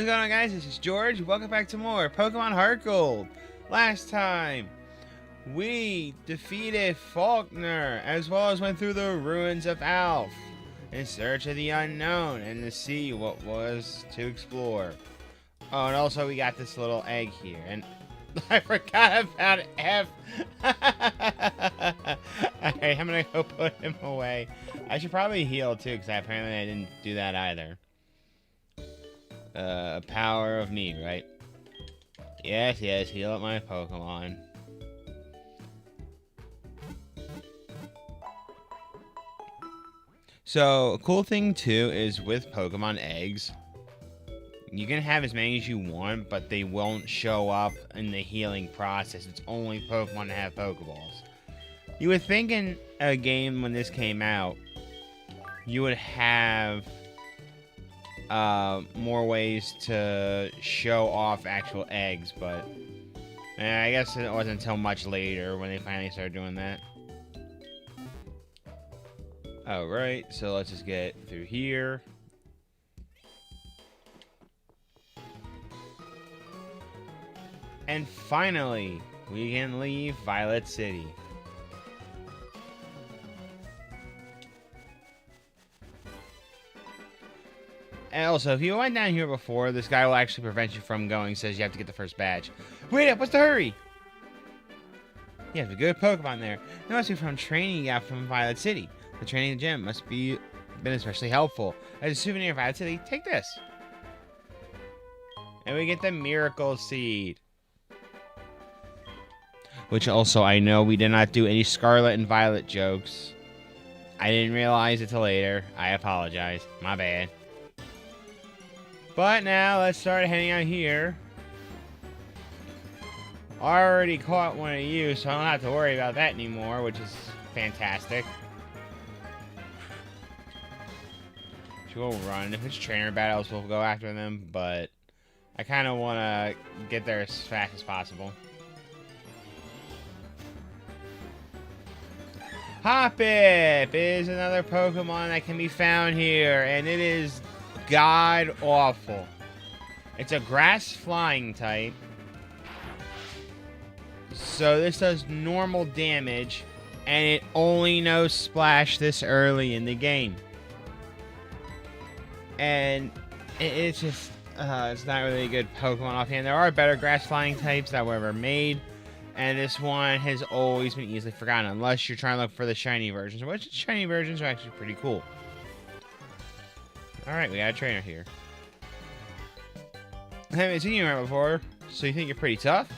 What's going on, guys? This is George. Welcome back to more Pokemon Heart Gold. Last time, we defeated Faulkner, as well as went through the ruins of Alph in search of the unknown and to see what was to explore. Oh, and also we got this little egg here, and I forgot about F. Alright, I'm gonna go put him away. I should probably heal too, because apparently I didn't do that either. Power of me, right? Yes, heal up my Pokemon. So, a cool thing too is with Pokemon eggs, you can have as many as you want, but they won't show up in the healing process. It's only Pokemon that have Pokeballs. You would think in a game when this came out, you would have more ways to show off actual eggs, but I guess it wasn't until much later when they finally started doing that. Alright, so let's just get through here. And finally, we can leave Violet City. And also, if you went down here before, this guy will actually prevent you from going. Says you have to get the first badge. Wait up, what's the hurry? You have a good Pokemon there. That must be from training you got from Violet City. The training gym must be been especially helpful. As a souvenir of Violet City, take this. And we get the Miracle Seed. Which also, I know we did not do any Scarlet and Violet jokes. I didn't realize it till later. I apologize. My bad. But now, let's start heading out here. I already caught one of you, so I don't have to worry about that anymore, which is fantastic. We'll run. If it's trainer battles, we'll go after them, but I kind of want to get there as fast as possible. Hoppip is another Pokemon that can be found here, and it is god-awful. It's a grass flying type, so this does normal damage, and it only knows Splash this early in the game. And it's just, it's not really a good Pokemon offhand. There are better grass flying types that were ever made, and this one has always been easily forgotten, unless you're trying to look for the shiny versions, which the shiny versions are actually pretty cool. Alright, we got a trainer here. I haven't seen you around before, so you think you're pretty tough?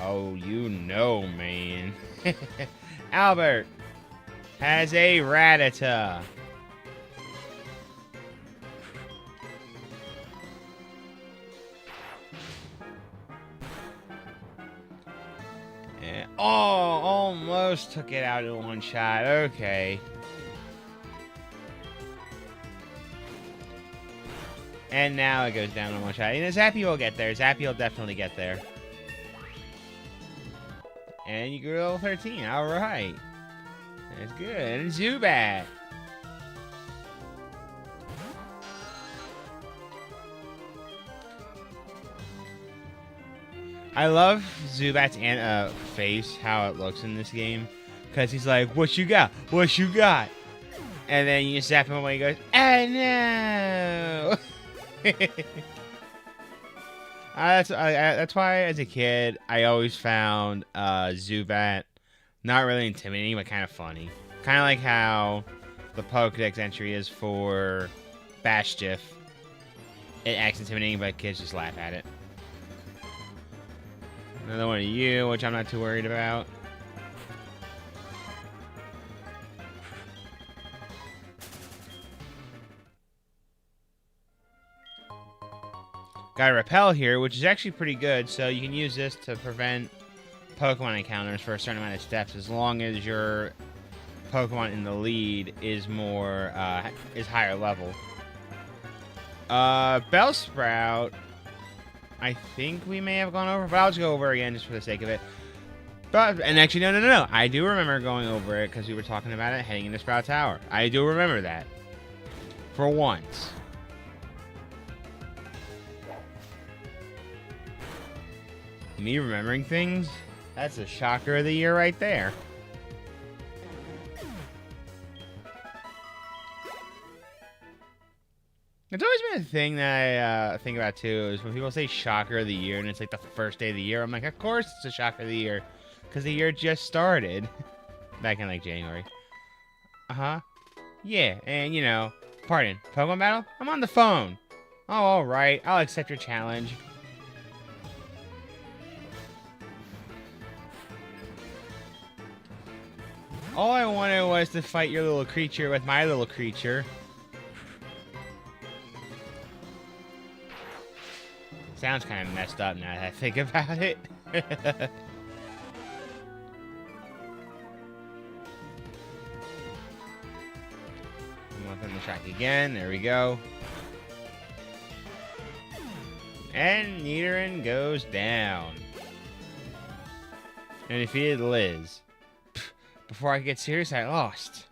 Oh, you know, man. Albert has a Rattata. Oh, almost took it out in one shot. Okay. And now it goes down in one shot. And Zappy will get there. Zappy will definitely get there. And you grew level 13. Alright. That's good. And Zubat. I love Zubat's face, how it looks in this game. Because he's like, what you got? What you got? And then you zap him away and he goes, oh no! That's why, as a kid, I always found Zubat not really intimidating, but kind of funny. Kind of like how the Pokedex entry is for Bastif. It acts intimidating, but kids just laugh at it. Another one of you, which I'm not too worried about. Got a Repel here, which is actually pretty good, so you can use this to prevent Pokemon encounters for a certain amount of steps, as long as your Pokemon in the lead is more, is higher level. Bellsprout, I think we may have gone over, but I'll just go over again just for the sake of it. But, and actually, no. I do remember going over it because we were talking about it heading into Sprout Tower. I do remember that. For once. Me remembering things? That's a shocker of the year right there. It's always been a thing that I think about too, is when people say shocker of the year and it's like the first day of the year, I'm like, of course it's a shocker of the year, because the year just started. Back in like January. Uh-huh. Yeah, and you know, pardon, Pokemon battle? I'm on the phone. Oh, alright, I'll accept your challenge. All I wanted was to fight your little creature with my little creature. Sounds kind of messed up now that I think about it. Nothing to track again. There we go. And Nidoran goes down. And defeated Liz. Before I could get serious, I lost.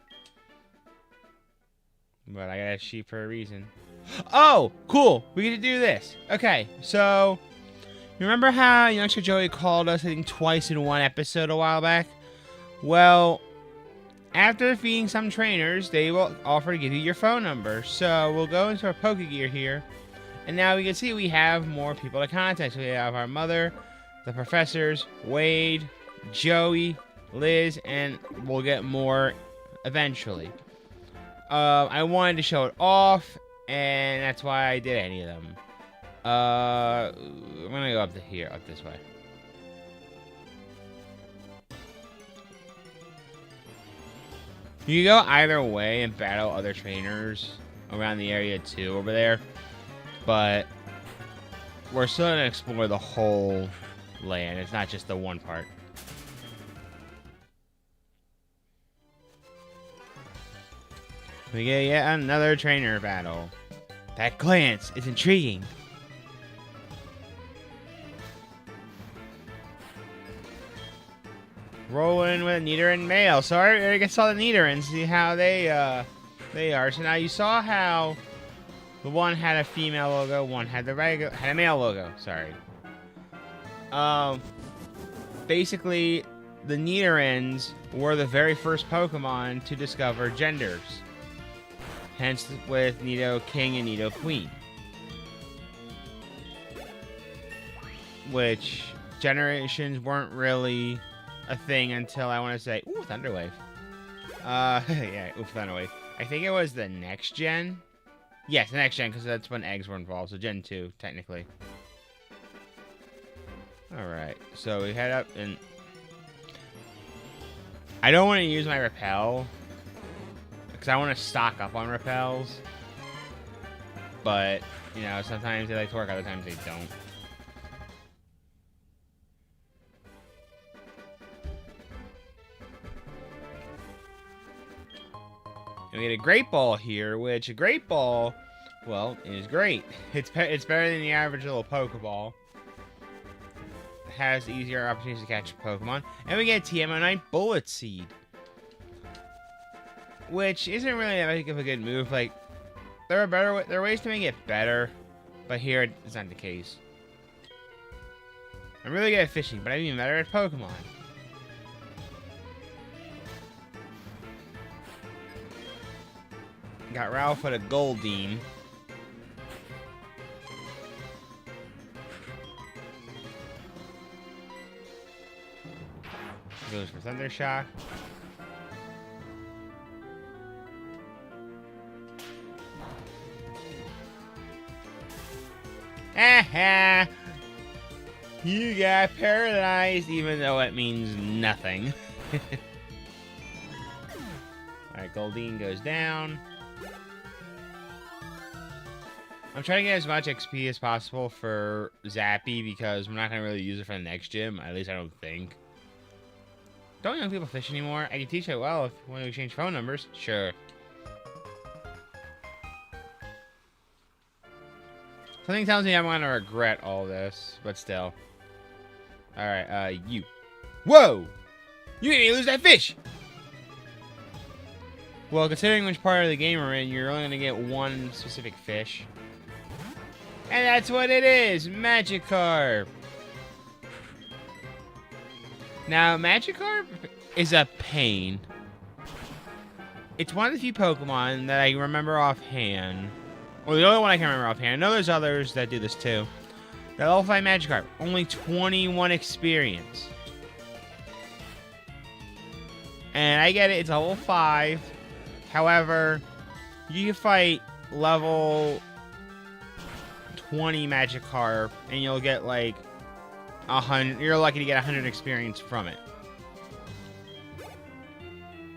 But I got a sheep for a reason. Oh, cool. We get to do this. Okay, so you remember how Youngster Joey called us, I think, twice in one episode a while back? Well, after defeating some trainers, they will offer to give you your phone number. So we'll go into our Pokegear here. And now we can see we have more people to contact. So we have our mother, the professors, Wade, Joey, Liz, and we'll get more eventually. I wanted to show it off, and that's why I did any of them. I'm gonna go up to here, up this way. You can go either way and battle other trainers around the area too over there, but we're still gonna explore the whole land. It's not just the one part. We get yet another trainer battle. That glance is intriguing. Rolling with a Nidoran male. So I already saw the Nidorans, see how they are. So now you saw how the one had a female logo, one had a male logo. Sorry. Basically, the Nidorans were the very first Pokemon to discover genders. Hence, with Nido King and Nido Queen. Which generations weren't really a thing until, I want to say, ooh, Thunderwave. Yeah, ooh, Thunderwave. I think it was the next gen. Yes, the next gen, because that's when eggs were involved. So Gen 2, technically. Alright, so we head up and... I don't want to use my Repel, because I want to stock up on Repels. But, you know, sometimes they like to work, other times they don't. And we get a Great Ball here, which a Great Ball, well, is great. It's better than the average little Pokeball. Has easier opportunities to catch Pokemon. And we get TM09 Bullet Seed, which isn't really that big of a good move. Like, there are ways to make it better, but here it's not the case. I'm really good at fishing, but I'm even better at Pokemon. Got Ralph with a Goldeen. Goes for Thunder Shock. Haha! You got paralyzed, even though it means nothing. Alright, Goldeen goes down. I'm trying to get as much XP as possible for Zappy because we're not going to really use it for the next gym. At least I don't think. Don't young people fish anymore? I can teach it well if we want to exchange phone numbers. Sure. Something tells me I'm going to regret all this, but still. Alright, you. Whoa! You made me lose that fish! Well, considering which part of the game we're in, you're only going to get one specific fish. And that's what it is! Magikarp! Now, Magikarp is a pain. It's one of the few Pokemon that I remember offhand. Well, the only one I can remember offhand. I know there's others that do this too. The level 5 Magikarp, only 21 experience. And I get it, it's level 5. However, you can fight level 20 Magikarp, and you'll get like 100. You're lucky to get 100 experience from it.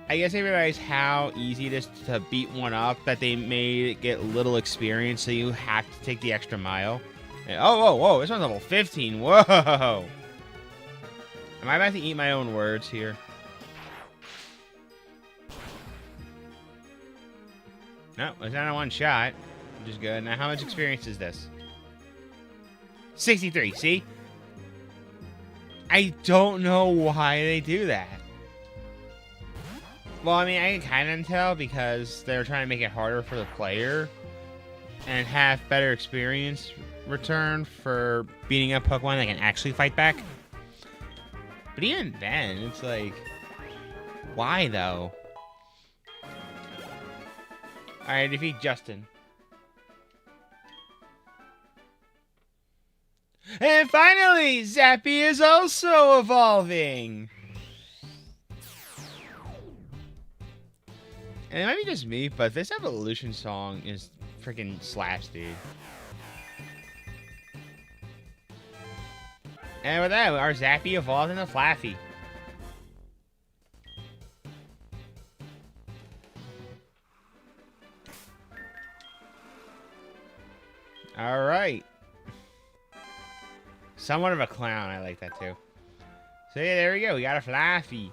I guess they realized how easy it is to beat one up that they made it get little experience, so you have to take the extra mile. And, oh, whoa, whoa! This one's level 15. Whoa! Am I about to eat my own words here? No, it's not a one shot, which is good. Now, how much experience is this? 63, see? I don't know why they do that. Well, I mean, I can kind of tell because they're trying to make it harder for the player and have better experience return for beating up Pokemon that can actually fight back. But even then, it's like, why though? Alright, defeat Justin. And finally, Zappy is also evolving! And it might be just me, but this evolution song is freaking slash, dude. And with that, our Zappy evolved into Flaffy. Alright. Somewhat of a clown, I like that too. So yeah, there we go, we got a Flaffy.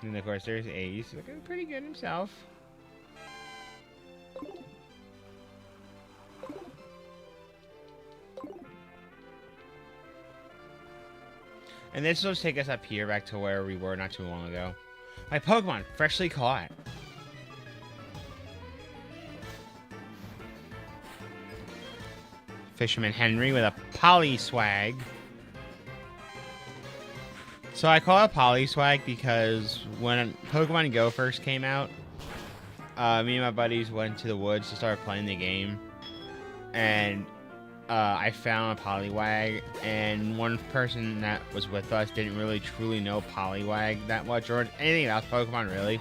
And of course there's Ace, looking pretty good himself. And this will take us up here back to where we were not too long ago. My Pokemon, freshly caught. Fisherman Henry with a Polyswag. So I call it Polyswag because when Pokemon Go first came out, me and my buddies went to the woods to start playing the game. And I found a Poliwag, and one person that was with us didn't really truly know Poliwag that much, or anything about Pokemon really.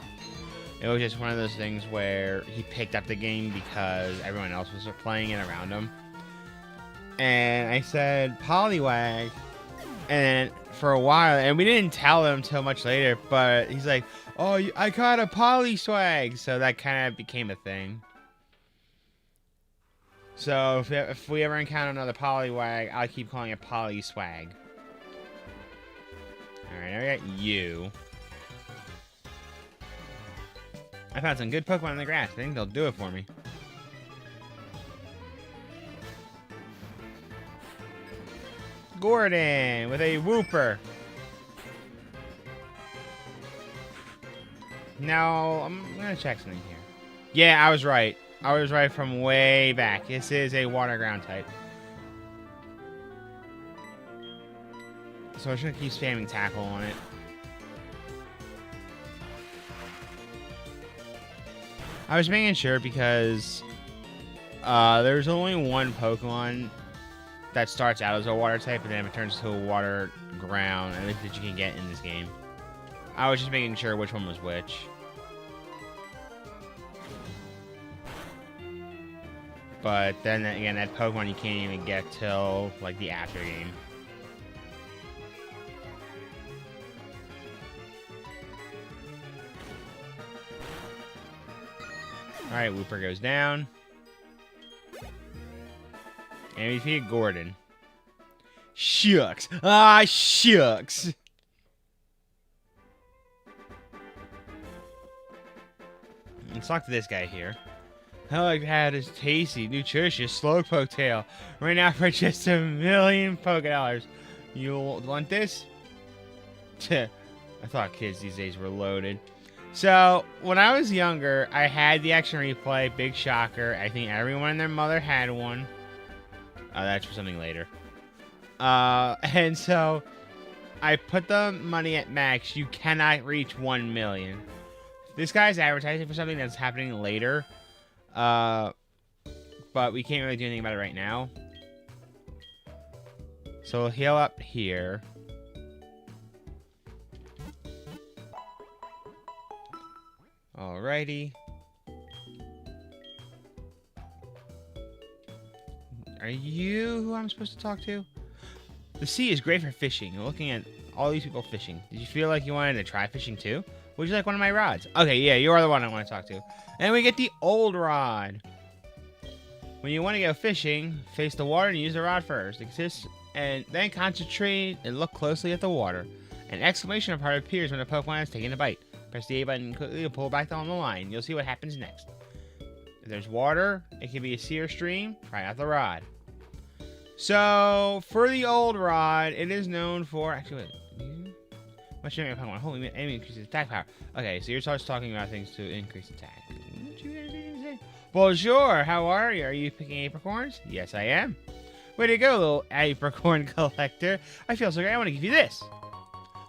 It was just one of those things where he picked up the game because everyone else was playing it around him. And I said, Poliwag. And for a while, and we didn't tell him until much later, but he's like, oh, I caught a Polyswag. So that kind of became a thing. So if we ever encounter another Poliwag, I'll keep calling it Polyswag. Alright, now we got you. I found some good Pokemon in the grass. I think they'll do it for me. Gordon with a Wooper. Now, I'm going to check something here. Yeah, I was right. I was right from way back. This is a water ground type. So I should keep spamming tackle on it. I was making sure because there's only one Pokemon that starts out as a water type and then it turns to a water ground, at least that you can get in this game. I was just making sure which one was which. But then again, that Pokemon you can't even get till like the after game. Alright, Wooper goes down. And we defeated Gordon. Shucks. Ah, shucks. Let's talk to this guy here. All I've had is tasty, nutritious Slowpoke tail. Right now for just $1,000,000 Pokédollars. You want this? I thought kids these days were loaded. So, when I was younger, I had the action replay. Big shocker. I think everyone and their mother had one. That's for something later. And so, I put the money at max. You cannot reach 1 million. This guy's advertising for something that's happening later. But we can't really do anything about it right now. So we'll heal up here. Alrighty. Are you who I'm supposed to talk to? The sea is great for fishing. You're looking at all these people fishing. Did you feel like you wanted to try fishing too? Would you like one of my rods? Okay, yeah, you are the one I want to talk to. And we get the old rod. When you want to go fishing, face the water and use the rod first. Exist and then concentrate and look closely at the water. An exclamation part appears when a Pokemon is taking a bite. Press the A button quickly to pull back down the line. You'll see what happens next. If there's water, it can be a sea or stream. Try out the rod. So, for the old rod, it is known for... Actually, wait. What's your name, Pokemon? Holy man, enemy increases attack power. Okay, so you're just talking about things to increase attack. What you guys say? Bonjour, how are you? Are you picking apricorns? Yes, I am. Way to go, little apricorn collector. I feel so great. I want to give you this.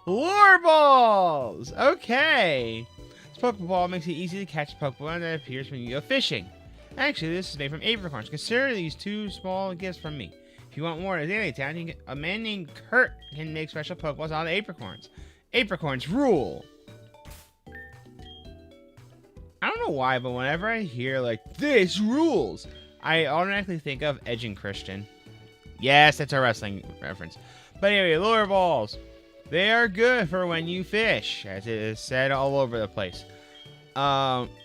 Lure balls! Okay. This Pokeball makes it easy to catch Pokemon that appears when you go fishing. Actually, this is made from apricorns. Consider these 2 small gifts from me. If you want more of Daily Town, you can get a man named Kurt can make special Pokeballs out of apricorns. Apricorns rule! I don't know why, but whenever I hear, like, this rules, I automatically think of Edge and Christian. Yes, that's a wrestling reference. But anyway, lure balls. They are good for when you fish, as it is said all over the place.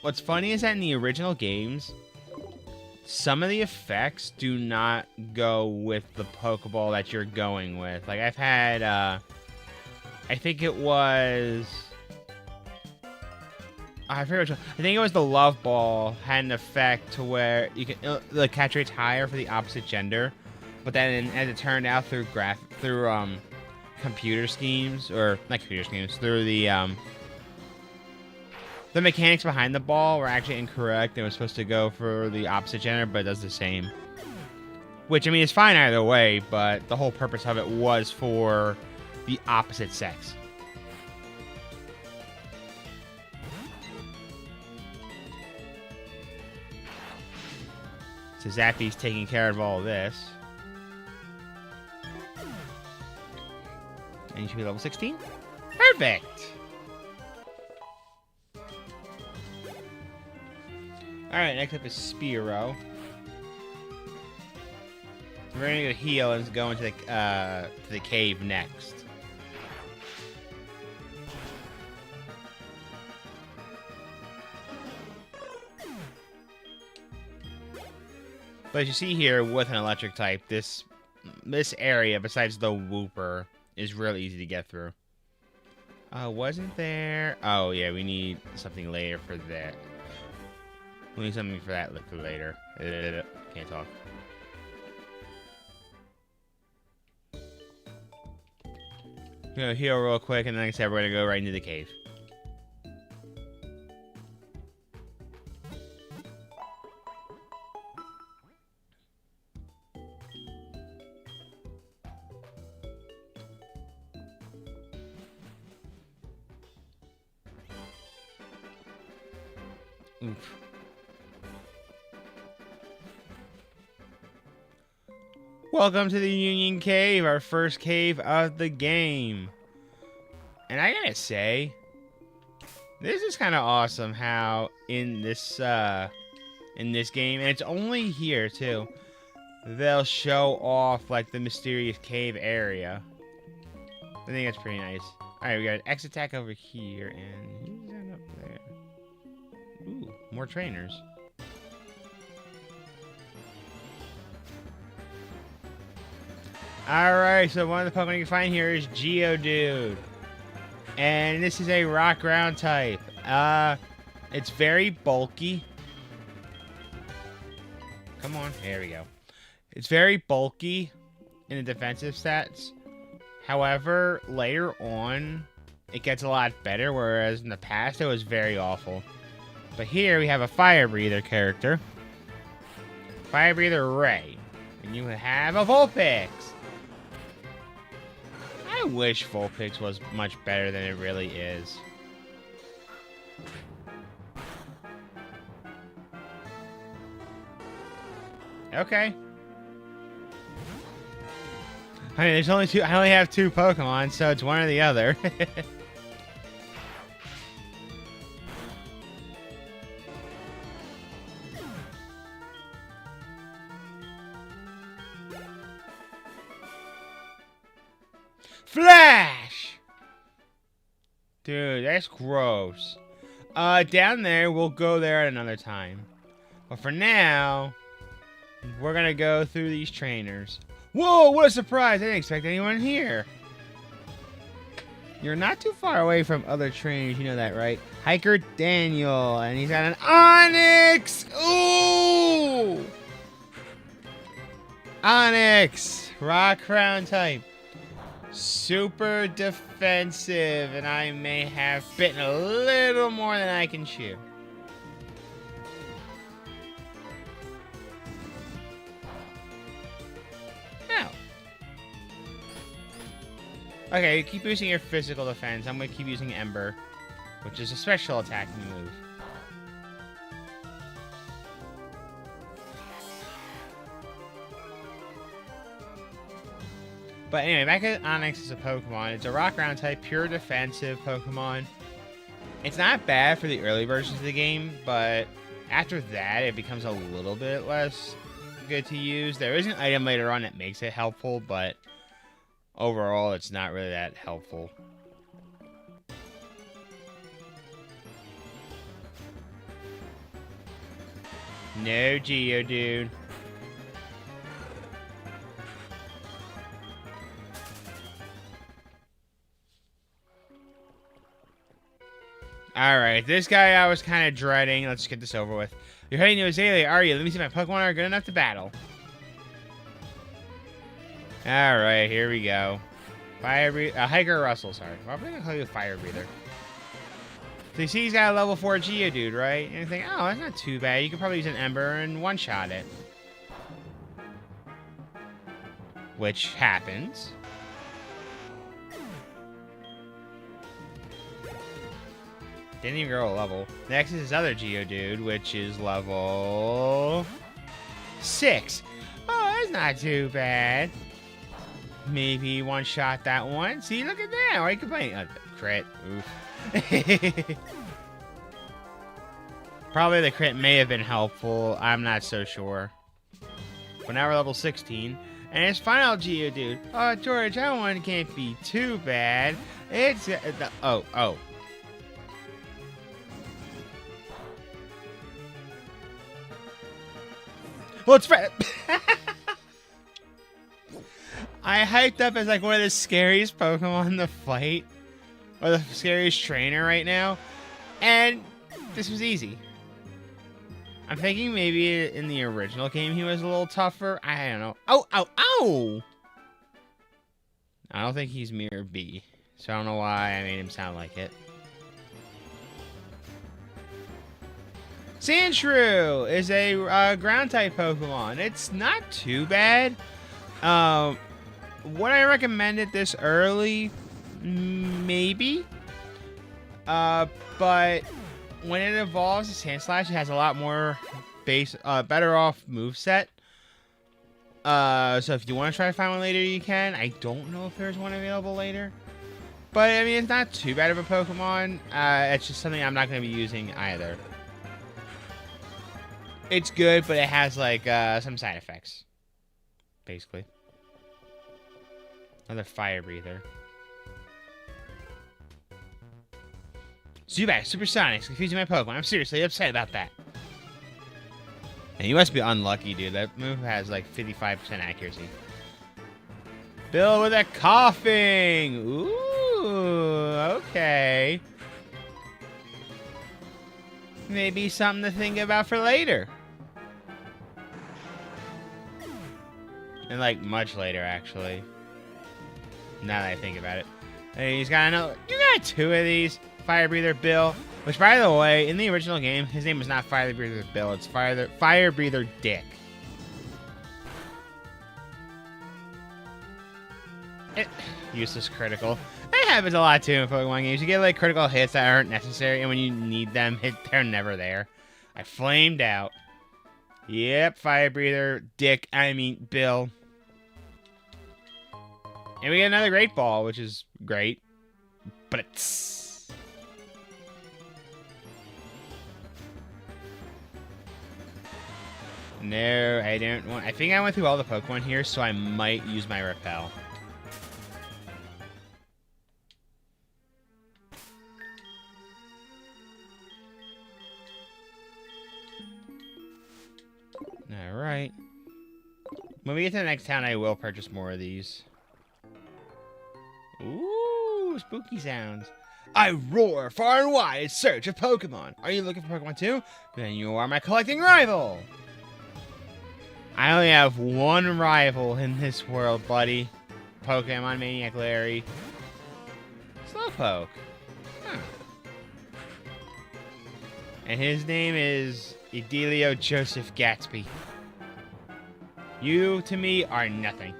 What's funny is that in the original games, some of the effects do not go with the Pokeball that you're going with. Like, I've had, I think it was... I forget which one. I think it was the Love Ball had an effect to where you can the catch rate's higher for the opposite gender, but then as it turned out through computer schemes, or not computer schemes, through the mechanics behind the ball were actually incorrect. It was supposed to go for the opposite gender, but it does the same. Which, I mean, it's fine either way, but the whole purpose of it was for the opposite sex. So Zappy's taking care of all of this. And you should be level 16? Perfect! Alright, next up is Spearow. We're gonna go heal and go into the cave next. But as you see here, with an electric type, this area, besides the Wooper, is real easy to get through. Wasn't there... Oh, yeah, we need something later for that. We need something for that for later. Can't talk. I'm gonna heal real quick, and then like I said, we're gonna go right into the cave. Oof. Welcome to the Union Cave, our first cave of the game. And I gotta say, this is kind of awesome how in this game, and it's only here too, they'll show off like the mysterious cave area. I think that's pretty nice. Alright, we got an X attack over here, and who's that up there? Ooh, more trainers. Alright, so one of the Pokemon you can find here is Geodude. And this is a rock ground type. It's very bulky. Come on, there we go. It's very bulky in the defensive stats. However, later on, it gets a lot better, whereas in the past, it was very awful. But here, we have a Fire Breather character. Fire Breather Ray. And you have a Vulpix. I I wish Vulpix was much better than it really is. Okay. I mean, there's only two. I only have 2 Pokemon, so it's one or the other. Flash! Dude, that's gross. Down there, we'll go there at another time. But for now, we're gonna go through these trainers. Whoa, what a surprise! I didn't expect anyone here. You're not too far away from other trainers, you know that, right? Hiker Daniel, and he's got an Onix! Ooh! Onix! Rock Crown type. Super defensive, and I may have bitten a little more than I can chew. Ow. Okay, keep using your physical defense. I'm going to keep using Ember, which is a special attacking move. But anyway, back at Onix as a Pokemon. It's a Rock Ground type, pure defensive Pokemon. It's not bad for the early versions of the game, but after that, it becomes a little bit less good to use. There is an item later on that makes it helpful, but overall, it's not really that helpful. No Geodude. Alright, this guy I was kind of dreading. Let's get this over with. You're heading to Azalea, are you? Let me see if my Pokemon are good enough to battle. Alright, here we go. Fire Breather. Hiker Russell, sorry. Why am I going to call you a Fire Breather? So you see he's got a level 4 Geodude, right? And you think, oh, that's not too bad. You could probably use an Ember and one-shot it. Which happens. Didn't even grow a level. Next is his other Geodude, which is level 6. Oh, that's not too bad. Maybe one-shot that one. See, look at that. Why are you complaining? Crit. Oof. Probably the crit may have been helpful. I'm not so sure. But now we're level 16. And his final Geodude. Oh, George, that one can't be too bad. It's... oh. Well, it's I hyped up as like one of the scariest Pokemon in the fight. Or the scariest trainer right now. And this was easy. I'm thinking maybe in the original game he was a little tougher. I don't know. Ow! I don't think he's Mirror B. So I don't know why I made him sound like it. Sandshrew is a ground-type Pokemon. It's not too bad. Would I recommend it this early? Maybe. But when it evolves to Sandslash, it has a lot more better off moveset. So if you want to try to find one later, you can. I don't know if there's one available later. But, I mean, it's not too bad of a Pokemon. It's just something I'm not going to be using either. It's good, but it has, like, some side effects. Basically. Another Fire Breather. Zubat, Supersonics, confusing my Pokemon. I'm seriously upset about that. And you must be unlucky, dude. That move has, like, 55% accuracy. Bill with a coughing! Ooh, okay. Maybe something to think about for later. And, like, much later, actually. Now that I think about it. And he's got another... You got 2 of these. Fire Breather Bill. Which, by the way, in the original game, his name was not Fire Breather Bill. It's Fire Breather Dick. useless critical. That happens a lot too in Pokemon games. You get like critical hits that aren't necessary, and when you need them, they're never there. I flamed out. Yep, fire breather, Dick, I mean Bill. And we get another Great Ball, which is great. But it's... No, I don't want... I think I went through all the Pokemon here, so I might use my Repel. Alright. When we get to the next town, I will purchase more of these. Ooh, spooky sounds. I roar far and wide in search of Pokemon. Are you looking for Pokemon too? Then you are my collecting rival. I only have one rival in this world, buddy. Pokemon Maniac Larry. Slowpoke. Huh. And his name is Edilio Joseph Gatsby. You, to me, are nothing.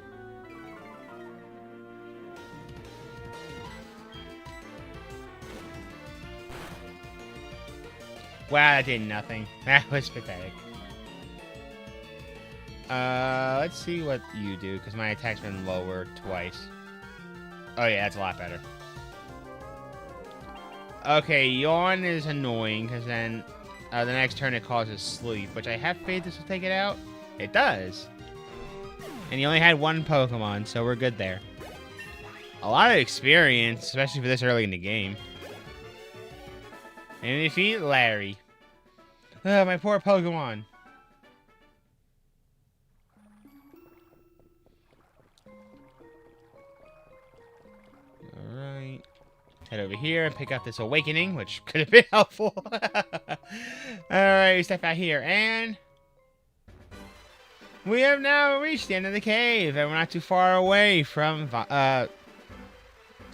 Wow, that did nothing. That was pathetic. Let's see what you do, because my attack's been lowered twice. Oh yeah, that's a lot better. Okay, Yawn is annoying, because then the next turn it causes Sleep, which I have faith this will take it out. It does. And he only had one Pokemon, so we're good there. A lot of experience, especially for this early in the game. And defeat Larry. Oh, my poor Pokemon. Alright. Head over here and pick up this Awakening, which could have been helpful. Alright, step out here, and... we have now reached the end of the cave, and we're not too far away from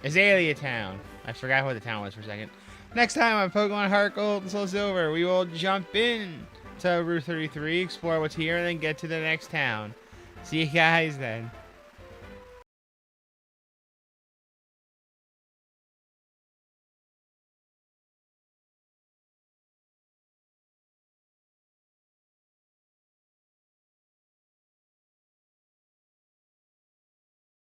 Azalea Town. I forgot what the town was for a second. Next time on Pokemon Heart Gold and Soul Silver, we will jump in to Route 33, explore what's here, and then get to the next town. See you guys then.